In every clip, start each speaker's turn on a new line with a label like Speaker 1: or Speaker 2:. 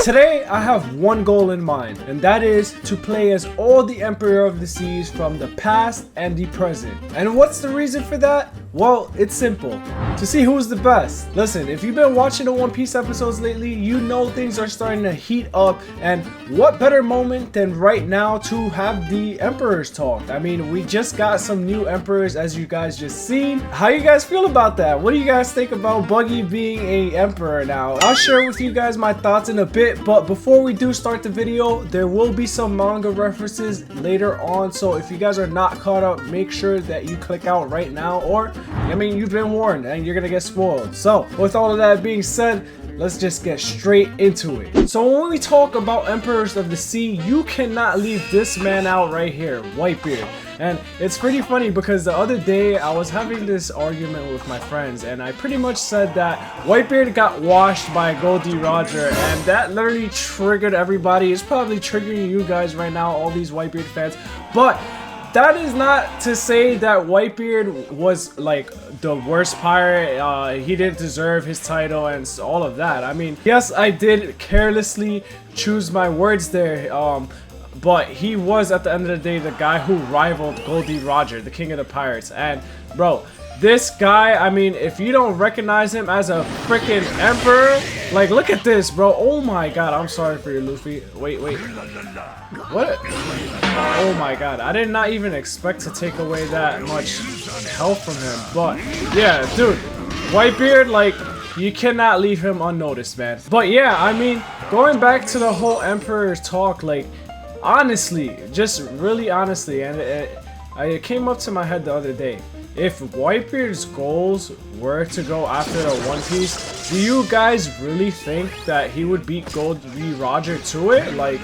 Speaker 1: Today, I have one goal in mind, and that is to play as all the Emperor of the Seas from the past and the present. And what's the reason for that? Well, it's simple. To see who's the best. Listen, if you've been watching the One Piece episodes lately, you know things are starting to heat up, and what better moment than right now to have the Emperors talk? I mean, we just got some new Emperors, as you guys just seen. How you guys feel about that? What do you guys think about Buggy being a Emperor now? I'll share with you guys my thoughts in a bit, but before we do start the video, there will be some manga references later on, so if you guys are not caught up, make sure that you click out right now, or I mean, you've been warned and you're gonna get spoiled. So with all of that being said, let's just get straight into it. So when we talk about Emperors of the Sea, you cannot leave this man out right here, Whitebeard. And it's pretty funny because the other day I was having this argument with my friends, and I pretty much said that Whitebeard got washed by Gol D Roger, and that literally triggered everybody. It's probably triggering you guys right now, all these Whitebeard fans, but that is not to say that Whitebeard was like the worst pirate. He didn't deserve his title and all of that. I mean, yes, I did carelessly choose my words there, but he was at the end of the day the guy who rivaled Gol D Roger, the king of the pirates. And bro, this guy, I mean, if you don't recognize him as a freaking emperor, like look at this, bro. Oh my god, I'm sorry for your Luffy. Wait. What? Oh my god, I did not even expect to take away that much health from him. But yeah, dude, Whitebeard, like, you cannot leave him unnoticed, man. But yeah, I mean, going back to the whole Emperor's talk, like, honestly, just really honestly, and it came up to my head the other day. If Whitebeard's goals were to go after the One Piece, do you guys really think that he would beat Gol D Roger to it? Like,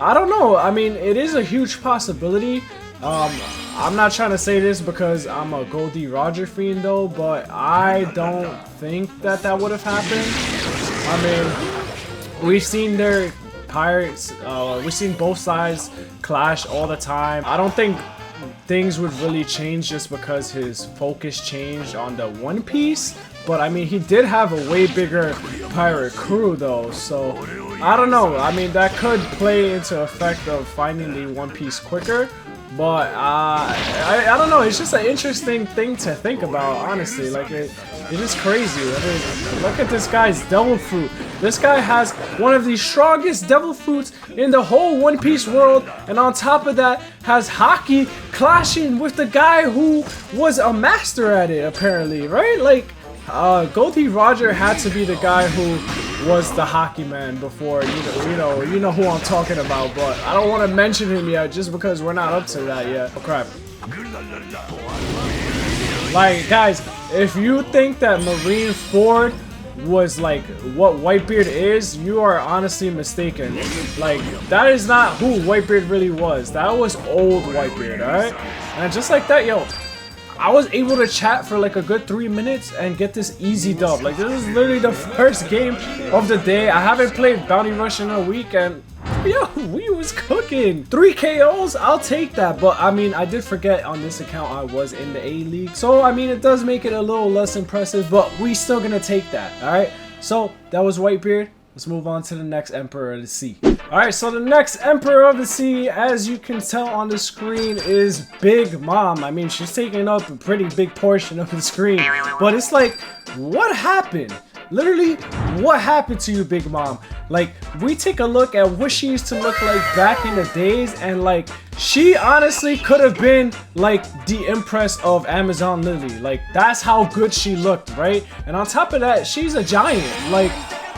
Speaker 1: I don't know. I mean, it is a huge possibility. I'm not trying to say this because I'm a Gol D Roger fiend though, but I don't think that that would have happened. I mean, we've seen their pirates, we've seen both sides clash all the time. I don't think things would really change just because his focus changed on the One Piece, but I mean, he did have a way bigger pirate crew though, so I don't know. I mean, that could play into effect of finding the One Piece quicker, but I don't know. It's just an interesting thing to think about, honestly. Like, it's just crazy. I mean, look at this guy's devil fruit. This guy has one of the strongest devil fruits in the whole One Piece world, and on top of that has Haki clashing with the guy who was a master at it, apparently, right? Like, Gol D Roger had to be the guy who was the Haki man before. You know who I'm talking about, but I don't want to mention him yet just because we're not up to that yet. Oh crap. Like, guys, if you think that Marineford was like what Whitebeard is, you are honestly mistaken. Like, that is not who Whitebeard really was. That was old Whitebeard, alright? And just like that, yo, I was able to chat for like a good 3 minutes and get this easy dub. Like, this is literally the first game of the day. I haven't played Bounty Rush in a week, and yo, we was cooking. 3 KOs, I'll take that. But I mean, I did forget on this account I was in the A-League, so I mean, it does make it a little less impressive, but we still gonna take that. All right, so that was Whitebeard. Let's move on to the next Emperor of the Sea. Alright, so the next Emperor of the Sea, as you can tell on the screen, is Big Mom. I mean, she's taking up a pretty big portion of the screen. But it's like, what happened? Literally, what happened to you, Big Mom? Like, we take a look at what she used to look like back in the days, and like, she honestly could have been like the Empress of Amazon Lily. Like, that's how good she looked, right? And on top of that, she's a giant. Like,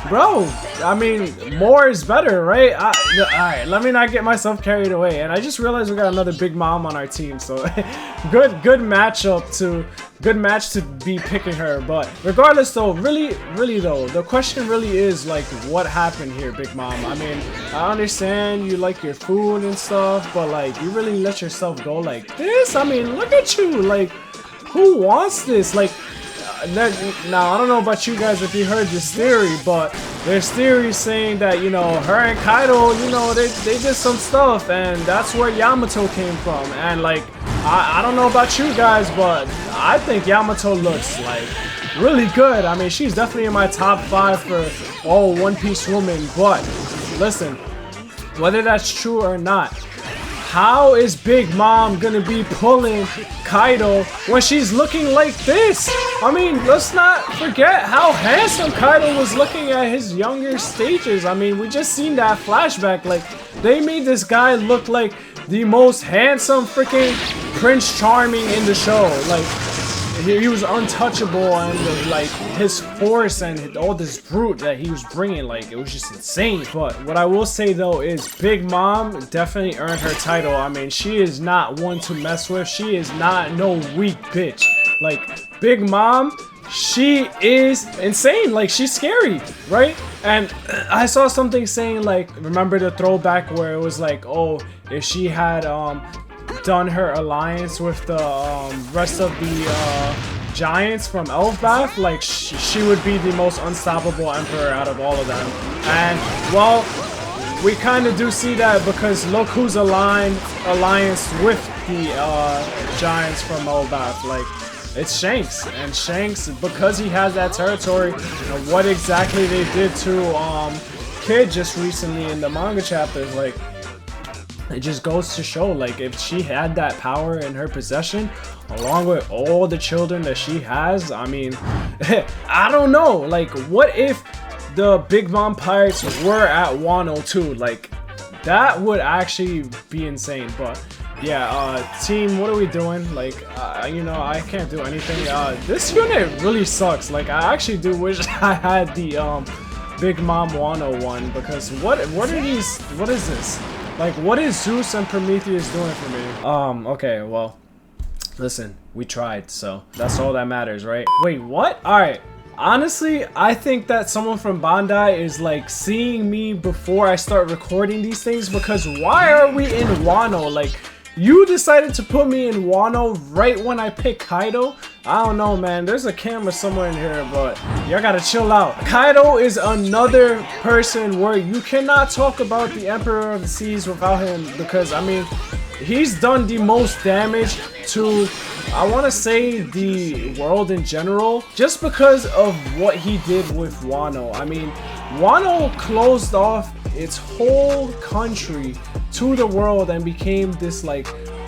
Speaker 1: bro, I mean, more is better, right? Alright, let me not get myself carried away. And I just realized we got another Big Mom on our team, so good match to be picking her. But regardless though, really though, the question really is like, what happened here, Big Mom? I mean, I understand you like your food and stuff, but like, you really let yourself go like this? I mean, look at you, like, who wants this? Like, now, I don't know about you guys if you heard this theory, but there's theories saying that, you know, her and Kaido, you know, they did some stuff, and that's where Yamato came from. And like, I don't know about you guys, but I think Yamato looks like really good. I mean, she's definitely in my top 5 for all One Piece women, but listen, whether that's true or not, how is Big Mom gonna be pulling Kaido when she's looking like this? I mean, let's not forget how handsome Kaido was looking at his younger stages. I mean, we just seen that flashback. Like, they made this guy look like the most handsome freaking Prince Charming in the show. Like, he was untouchable, and like his force and all this brute that he was bringing, like, it was just insane. But what I will say though is Big Mom definitely earned her title. I mean, she is not one to mess with. She is not no weak bitch. Like, Big Mom, she is insane. Like, she's scary, right? And I saw something saying, like, remember the throwback where it was like, oh, if she had done her alliance with the rest of the giants from Elfbath, like, she would be the most unstoppable emperor out of all of them. And, well, we kind of do see that, because look who's alliance with the giants from Elfbath. Like, it's Shanks. And Shanks, because he has that territory, and what exactly they did to Kid just recently in the manga chapters, like, it just goes to show, like, if she had that power in her possession, along with all the children that she has, I mean, I don't know. Like, what if the Big Mom Pirates were at Wano too? Like, that would actually be insane. But yeah, team, what are we doing? Like, you know, I can't do anything. This unit really sucks. Like, I actually do wish I had the Big Mom Wano one, because what are these? What is this? Like, what is Zeus and Prometheus doing for me? Okay, well, listen, we tried, so that's all that matters, right? Wait, what? Alright, honestly, I think that someone from Bandai is, like, seeing me before I start recording these things, because why are we in Wano? Like, you decided to put me in Wano right when I pick Kaido? I don't know, man. There's a camera somewhere in here, but y'all gotta chill out. Kaido is another person where you cannot talk about the Emperor of the Seas without him, because, I mean, he's done the most damage to, I want to say, the world in general, just because of what he did with Wano. I mean, Wano closed off its whole country to the world and became this, like,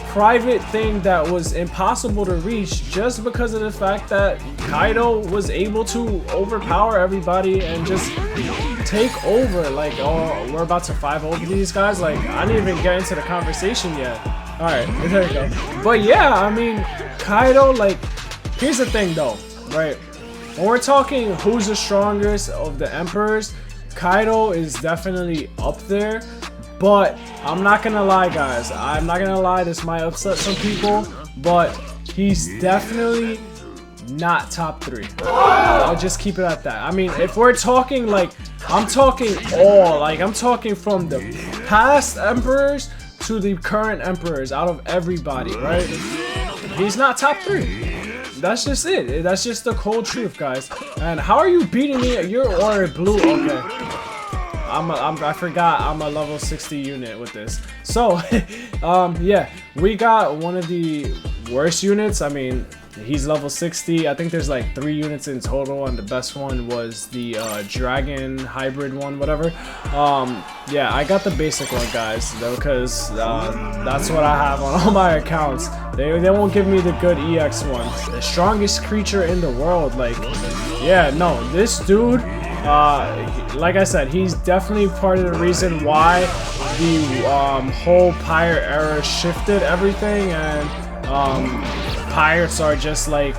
Speaker 1: private thing that was impossible to reach, just because of the fact that Kaido was able to overpower everybody and just take over. Like, oh, we're about to 5-0 these guys. Like, I didn't even get into the conversation yet. Alright, there we go. But yeah, I mean, Kaido, like, here's the thing though, right? When we're talking who's the strongest of the emperors, Kaido is definitely up there. But I'm not gonna lie, guys, I'm not gonna lie, this might upset some people, but he's definitely not top 3. I'll just keep it at that. I mean, if we're talking, like, I'm talking all, like, I'm talking from the past emperors to the current emperors, out of everybody, right? He's not top 3. That's just it. That's just the cold truth, guys. And how are you beating me? You're or blue. Okay. I forgot I'm a level 60 unit with this. So, yeah, we got one of the worst units. I mean, he's level 60. I think there's like 3 units in total, and the best one was the dragon hybrid one, whatever. Yeah, I got the basic one, guys, because that's what I have on all my accounts. They won't give me the good EX one. The strongest creature in the world. Like, yeah, no, this dude, like I said, he's definitely part of the reason why the whole pirate era shifted everything, and pirates are just like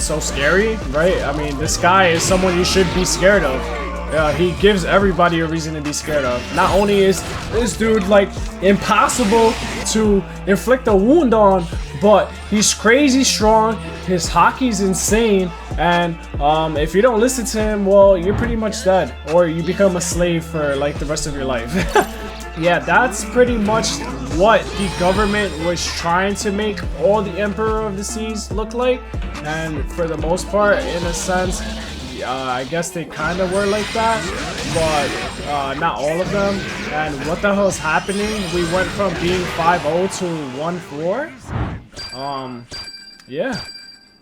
Speaker 1: so scary, right? I mean, this guy is someone you should be scared of. He gives everybody a reason to be scared of. Not only is this dude, like, impossible to inflict a wound on, but he's crazy strong, his hockey's insane, and if you don't listen to him, well, you're pretty much dead, or you become a slave for, like, the rest of your life. Yeah, that's pretty much what the government was trying to make all the Emperor of the Seas look like, and for the most part, in a sense, I guess they kind of were like that, but not all of them. And what the hell is happening? We went from being 5-0 to 1-4. Yeah.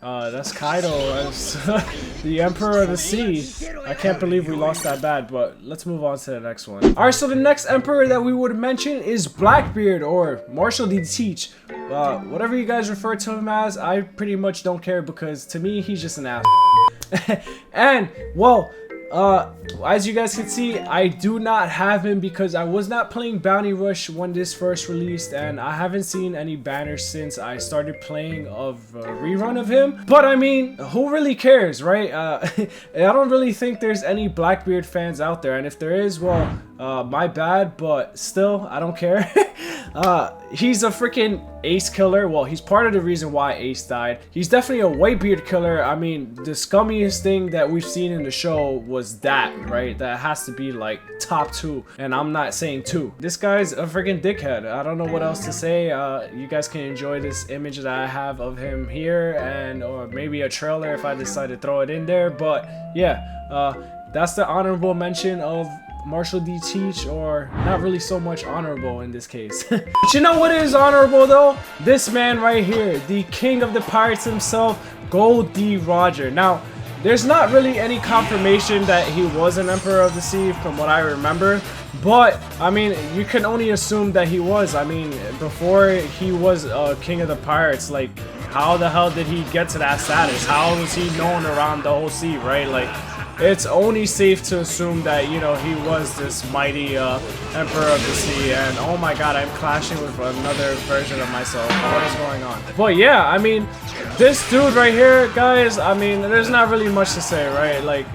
Speaker 1: That's Kaido as the Emperor of the Sea. I can't believe we lost that bad, but let's move on to the next one. Alright, so the next Emperor that we would mention is Blackbeard, or Marshall D. Teach. Whatever you guys refer to him as, I pretty much don't care, because to me, he's just an ass. And, well, as you guys can see, I do not have him because I was not playing Bounty Rush when this first released, and I haven't seen any banners since I started playing of a rerun of him. But I mean, who really cares, right? I don't really think there's any Blackbeard fans out there, and if there is, well, my bad, but still, I don't care. He's a freaking ace killer. Well, he's part of the reason why Ace died. He's definitely a Whitebeard killer. I mean, the scummiest thing that we've seen in the show was that, right? That has to be like top 2, and I'm not saying 2. This guy's a freaking dickhead. I don't know what else to say. You guys can enjoy this image that I have of him here, and or maybe a trailer if I decide to throw it in there. But yeah, that's the honorable mention of Marshall D. Teach, or not really so much honorable in this case. But you know what is honorable though? This man right here, the king of the pirates himself, Gol D Roger. Now, there's not really any confirmation that he was an Emperor of the Sea from what I remember, but I mean, you can only assume that he was. I mean, before he was king of the pirates, like, how the hell did he get to that status? How was he known around the whole sea, right? Like, it's only safe to assume that, you know, he was this mighty Emperor of the Sea. And oh my god, I'm clashing with another version of myself. What is going on? But yeah, I mean, this dude right here, guys, I mean, there's not really much to say, right? Like,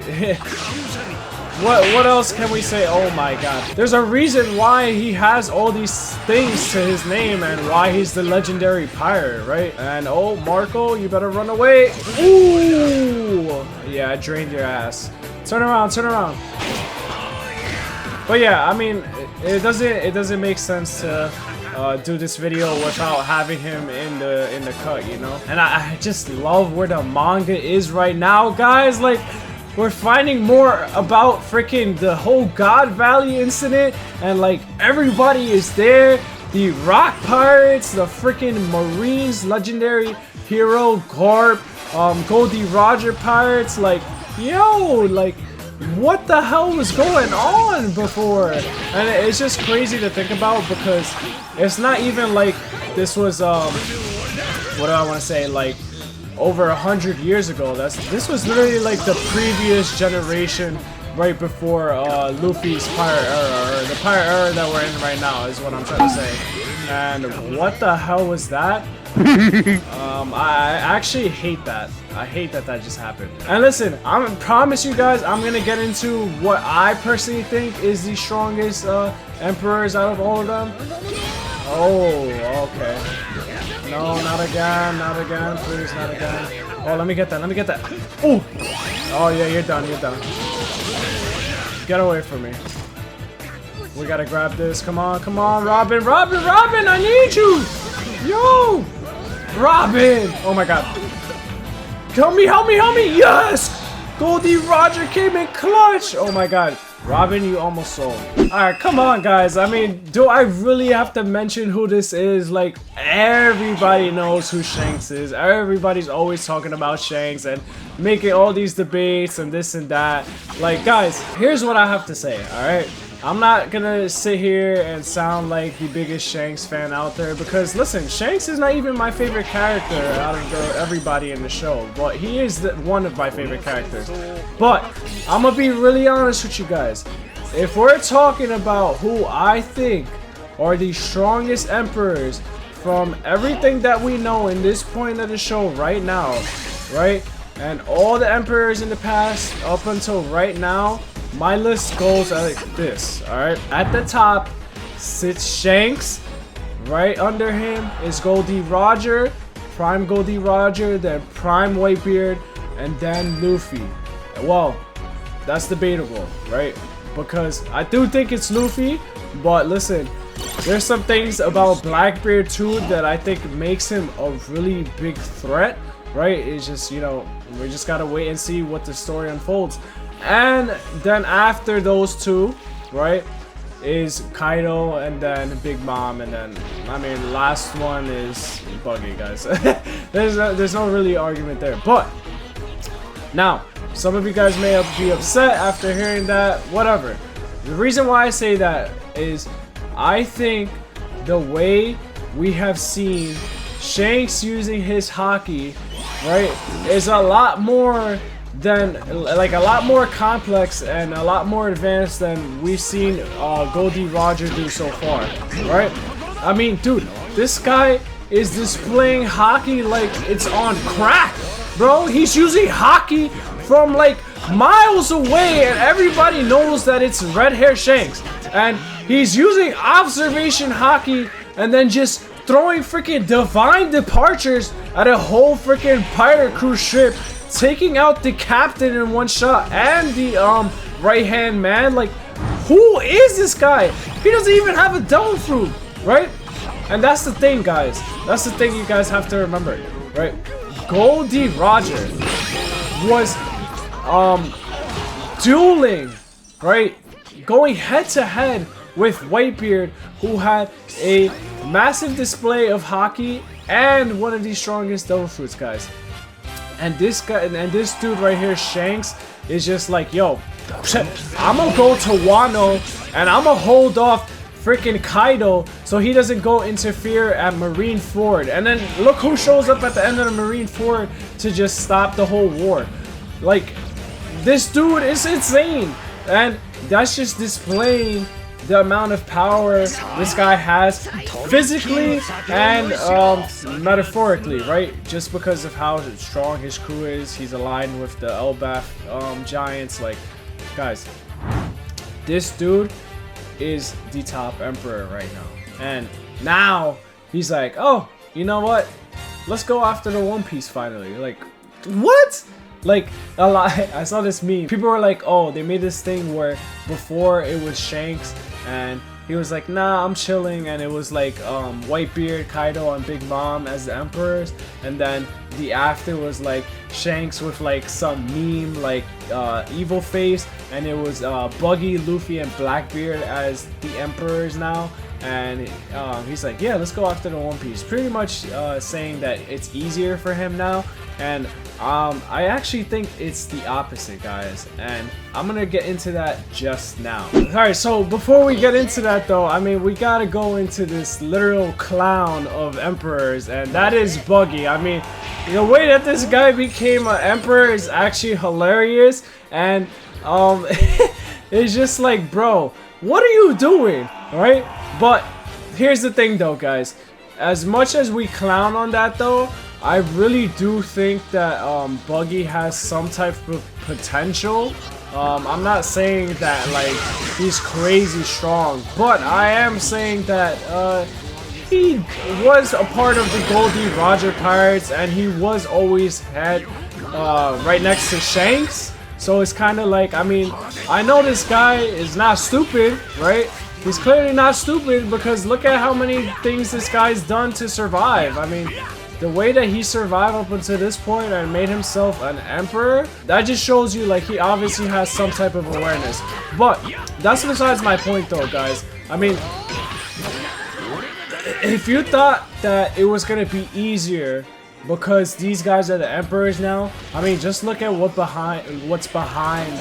Speaker 1: what else can we say? Oh my god. There's a reason why he has all these things to his name and why he's the legendary pirate, right? And oh, Marco, you better run away. Ooh! Yeah, I drained your ass. Turn around, turn around. But yeah, I mean, it doesn't make sense to do this video without having him in the cut, you know? And I just love where the manga is right now, guys. Like, we're finding more about freaking the whole God Valley incident, and like everybody is there. The Rock Pirates, the freaking Marines, legendary hero Garp, Gol D Roger Pirates. Like, yo, like, what the hell was going on before? And it's just crazy to think about, because it's not even like this was what do I want to say, like, over 100 years ago. This was literally like the previous generation, right before Luffy's pirate era, or the pirate era that we're in right now is what I'm trying to say. And what the hell was that? I actually hate that. I hate that that just happened. And listen, I promise you guys, I'm gonna get into what I personally think is the strongest emperors out of all of them. Oh, okay. No, not again, please, not again. Oh, let me get that. Oh! Oh, yeah, you're done. Get away from me. We gotta grab this. Come on, Robin, I need you! Yo! Robin! Oh my god. Help me! Yes! Gol D Roger came in clutch! Oh my god. Robin, you almost sold. Alright, come on, guys. I mean, do I really have to mention who this is? Like, everybody knows who Shanks is. Everybody's always talking about Shanks and making all these debates and this and that. Like, guys, here's what I have to say, alright? I'm not gonna sit here and sound like the biggest Shanks fan out there, because listen, Shanks is not even my favorite character out of everybody in the show, but he is one of my favorite characters. But I'm gonna be really honest with you guys. If we're talking about who I think are the strongest emperors from everything that we know in this point of the show right now, right, and all the emperors in the past up until right now, my list goes like this, alright? At the top sits Shanks. Right under him is Gol D Roger, Prime Gol D Roger, then Prime Whitebeard, and then Luffy. Well, that's debatable, right? Because I do think it's Luffy, but listen, there's some things about Blackbeard too that I think makes him a really big threat, right? It's just, you know, we just gotta wait and see what the story unfolds. And then after those two, right, is Kaido, and then Big Mom, and then, I mean, last one is Buggy, guys. there's no really argument there. But now, some of you guys may be upset after hearing that, whatever. The reason why I say that is I think the way we have seen Shanks using his haki, right, is a lot more than, like, a lot more complex and a lot more advanced than we've seen Gol D Roger do so far, right? I mean, dude, this guy is displaying haki like it's on crack, bro. He's using haki from like miles away, and everybody knows that it's red hair Shanks, and he's using observation haki and then just throwing freaking divine departures at a whole freaking pirate cruise ship, taking out the captain in one shot and the right hand man. Like, who is this guy? He doesn't even have a devil fruit, right? And that's the thing, guys. That's the thing you guys have to remember, right? Gol D Roger was dueling, right? Going head to head with Whitebeard, who had a massive display of haki and one of the strongest devil fruits, guys. And this guy and this dude right here, Shanks, is just like, yo, I'm gonna go to Wano and I'm gonna hold off freaking Kaido so he doesn't go interfere at Marine Ford. And then look who shows up at the end of the Marine Ford to just stop the whole war. Like, this dude is insane, and that's just displaying the amount of power this guy has physically and metaphorically, right? Just because of how strong his crew is. He's aligned with the Elbaf giants. Like, guys, this dude is the top emperor right now, and now he's like, oh, you know what, let's go after the One Piece finally. Like, what? Like, a lot. I saw this meme. People were like, oh, they made this thing where before it was Shanks and he was like, nah, I'm chilling, and it was like Whitebeard, Kaido, and Big Mom as the emperors, and then the after was like Shanks with like some meme like evil face, and it was Buggy, Luffy, and Blackbeard as the emperors now. And he's like, yeah, let's go after the One Piece, pretty much saying that it's easier for him now. And I actually think it's the opposite, guys, and I'm gonna get into that just now. Alright, so before we get into that though, I mean, we gotta go into this literal clown of emperors, and that is Buggy. I mean, the way that this guy became an emperor is actually hilarious, and it's just like, bro, what are you doing, right? But here's the thing though, guys, as much as we clown on that though, I really do think that Buggy has some type of potential. I'm not saying that like he's crazy strong, but I am saying that he was a part of the Gol D Roger pirates, and he was always had right next to Shanks. So it's kind of like, I mean, I know this guy is not stupid, right? He's clearly not stupid, because look at how many things this guy's done to survive. I mean, the way that he survived up until this point and made himself an emperor, that just shows you like he obviously has some type of awareness. But that's besides my point though, guys. I mean, if you thought that it was gonna be easier because these guys are the emperors now, I mean, just look at what's behind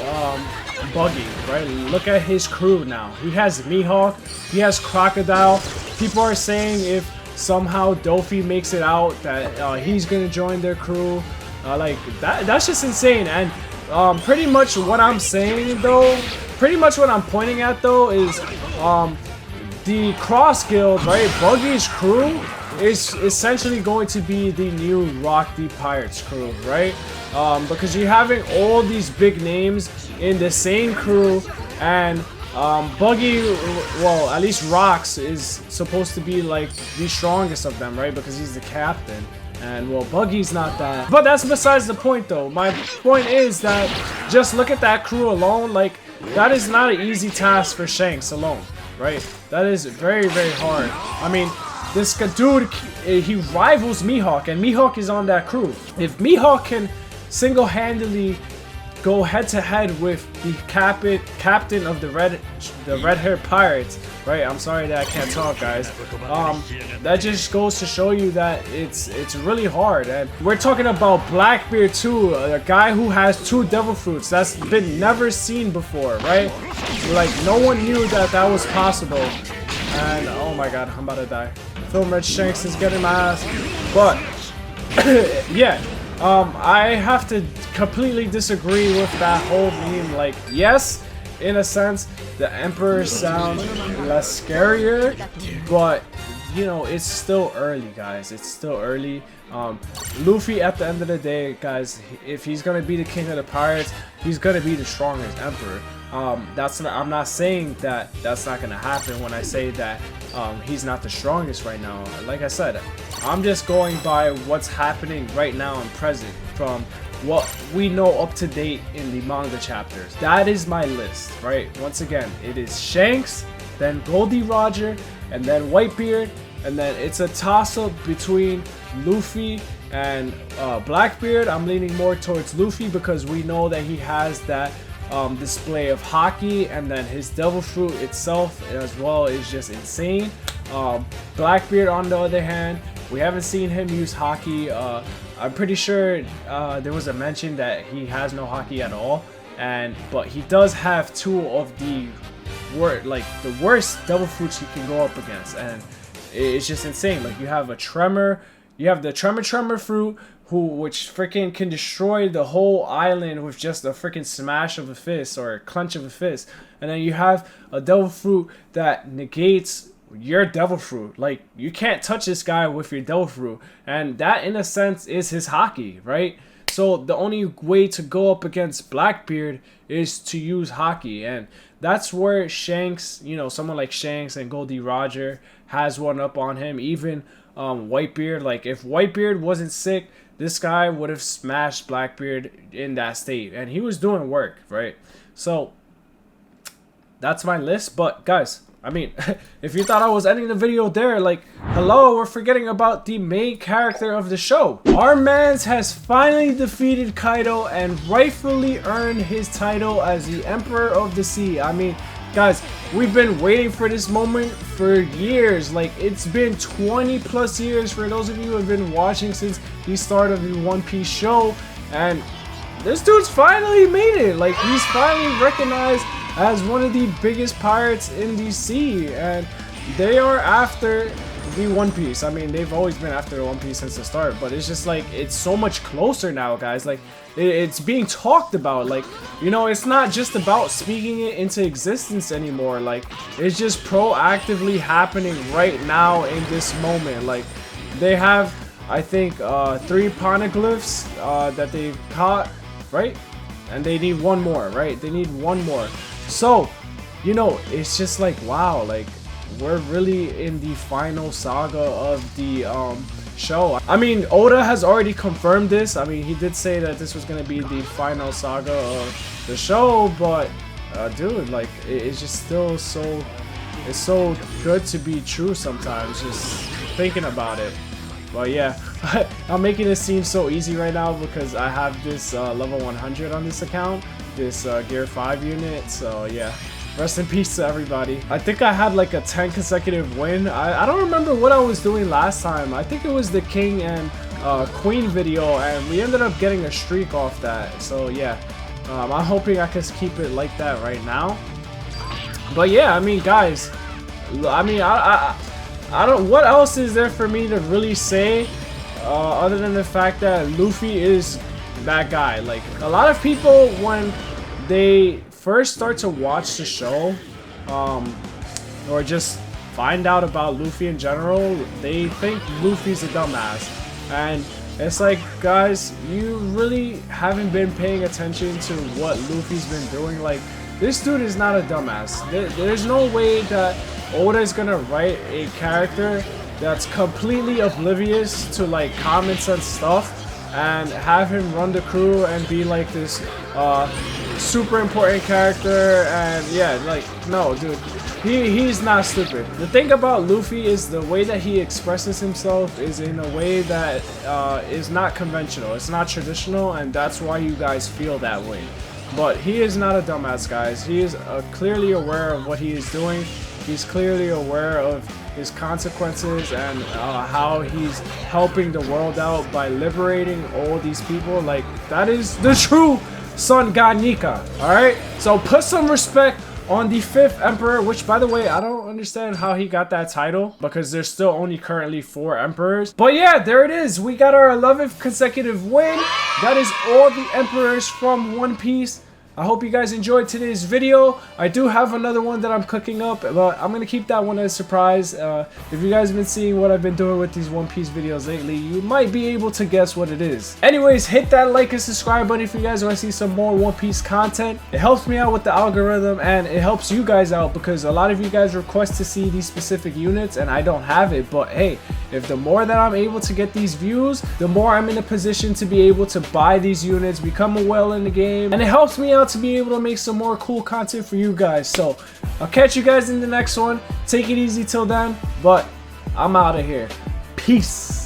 Speaker 1: Buggy, right? Look at his crew now. He has Mihawk, he has Crocodile. People are saying if somehow Dofi makes it out that he's gonna join their crew. Like, that's just insane. And pretty much what I'm saying though, pretty much what I'm pointing at though is the Cross Guild, right? Buggy's crew is essentially going to be the new Rock the Pirates crew, right? Because you're having all these big names in the same crew, and Buggy, well, at least Rocks is supposed to be like the strongest of them, right? Because he's the captain. And well, Buggy's not that. But that's besides the point though. My point is that just look at that crew alone. Like, that is not an easy task for Shanks alone, right? That is very, very hard. I mean, this dude, he rivals Mihawk, and Mihawk is on that crew. If Mihawk can single-handedly go head to head with the captain of the red-haired pirates, right? I'm sorry that I can't talk, guys. That just goes to show you that it's really hard. And we're talking about Blackbeard too, a guy who has 2 devil fruits. That's been never seen before, right? Like, no one knew that that was possible. And oh my god, I'm about to die. Film Red Shanks is getting my ass. But yeah, I have to completely disagree with that whole meme. Like, yes, in a sense, the Emperor sounds less scarier, but you know, it's still early, guys. It's still early. Luffy, at the end of the day, guys, if he's gonna be the king of the pirates, he's gonna be the strongest emperor. I'm not saying that that's not gonna happen when I say that he's not the strongest right now. Like I said, I'm just going by what's happening right now and present from what we know up to date in the manga chapters. That is my list, right? Once again, it is Shanks, then Gol D Roger, and then Whitebeard, and then it's a toss-up between Luffy and Blackbeard. I'm leaning more towards Luffy because we know that he has that display of haki, and then his devil fruit itself as well is just insane. Blackbeard, on the other hand, we haven't seen him use haki. I'm pretty sure there was a mention that he has no haki at all, but he does have 2 of the worst devil fruits he can go up against, and it's just insane. Like, you have a tremor, you have the tremor fruit, which freaking can destroy the whole island with just a freaking smash of a fist or a clench of a fist. And then you have a devil fruit that negates your devil fruit. Like, you can't touch this guy with your devil fruit, and that in a sense is his haki, right? So the only way to go up against Blackbeard is to use haki, and that's where Shanks, you know, someone like Shanks and Gol D Roger has one up on him. Even Whitebeard, like, if Whitebeard wasn't sick, this guy would have smashed Blackbeard in that state, and he was doing work, right? So that's my list. But guys, I mean, if you thought I was ending the video there, like, hello, we're forgetting about the main character of the show. Our mans has finally defeated Kaido and rightfully earned his title as the Emperor of the Sea. I mean, guys, we've been waiting for this moment for years. Like, it's been 20+ years for those of you who have been watching since the start of the One Piece show, and this dude's finally made it. Like, he's finally recognized as one of the biggest pirates in the sea, and they are after the One Piece. I mean, they've always been after the One Piece since the start, but it's just like, it's so much closer now, guys. Like, it's being talked about. Like, you know, it's not just about speaking it into existence anymore. Like, it's just proactively happening right now in this moment. Like, they have, I think, 3 poneglyphs that they caught, right? And they need 1 more, right? They need 1 more. So, you know, it's just like, wow, like, we're really in the final saga of the show. I mean, Oda has already confirmed this. I mean, he did say that this was going to be the final saga of the show, but dude, like, it's just still so, it's so good to be true sometimes, just thinking about it. But yeah, I'm making this seem so easy right now because I have this level 100 on this account, this gear 5 unit. So yeah, rest in peace to everybody. I think I had like a 10 consecutive win. I don't remember what I was doing last time. I think it was the King and Queen video, and we ended up getting a streak off that. So yeah, I'm hoping I can keep it like that right now. But yeah, I mean, guys, I mean, I don't, what else is there for me to really say other than the fact that Luffy is that guy. Like, a lot of people, when they first start to watch the show or just find out about Luffy in general, they think Luffy's a dumbass. And it's like, guys, you really haven't been paying attention to what Luffy's been doing. Like, this dude is not a dumbass. There's no way that Oda is gonna write a character that's completely oblivious to like common sense stuff and have him run the crew and be like this super important character. And yeah, like, no, dude, he's not stupid. The thing about Luffy is the way that he expresses himself is in a way that is not conventional. It's not traditional, and that's why you guys feel that way. But he is not a dumbass, guys. He is clearly aware of what he is doing. He's clearly aware of his consequences and how he's helping the world out by liberating all these people. Like, that is the true Sun God Nika. Alright? So put some respect on the 5th Emperor, which, by the way, I don't understand how he got that title because there's still only currently 4 Emperors. But yeah, there it is. We got our 11th consecutive win. That is all the Emperors from One Piece. I hope you guys enjoyed today's video. I do have another one that I'm cooking up, but I'm going to keep that one as a surprise. If you guys have been seeing what I've been doing with these One Piece videos lately, you might be able to guess what it is. Anyways, hit that like and subscribe button if you guys want to see some more One Piece content. It helps me out with the algorithm, and it helps you guys out because a lot of you guys request to see these specific units, and I don't have it. But hey, if the more that I'm able to get these views, the more I'm in a position to be able to buy these units, become a whale in the game, and it helps me out to be able to make some more cool content for you guys. So I'll catch you guys in the next one. Take it easy till then, but I'm out of here. Peace.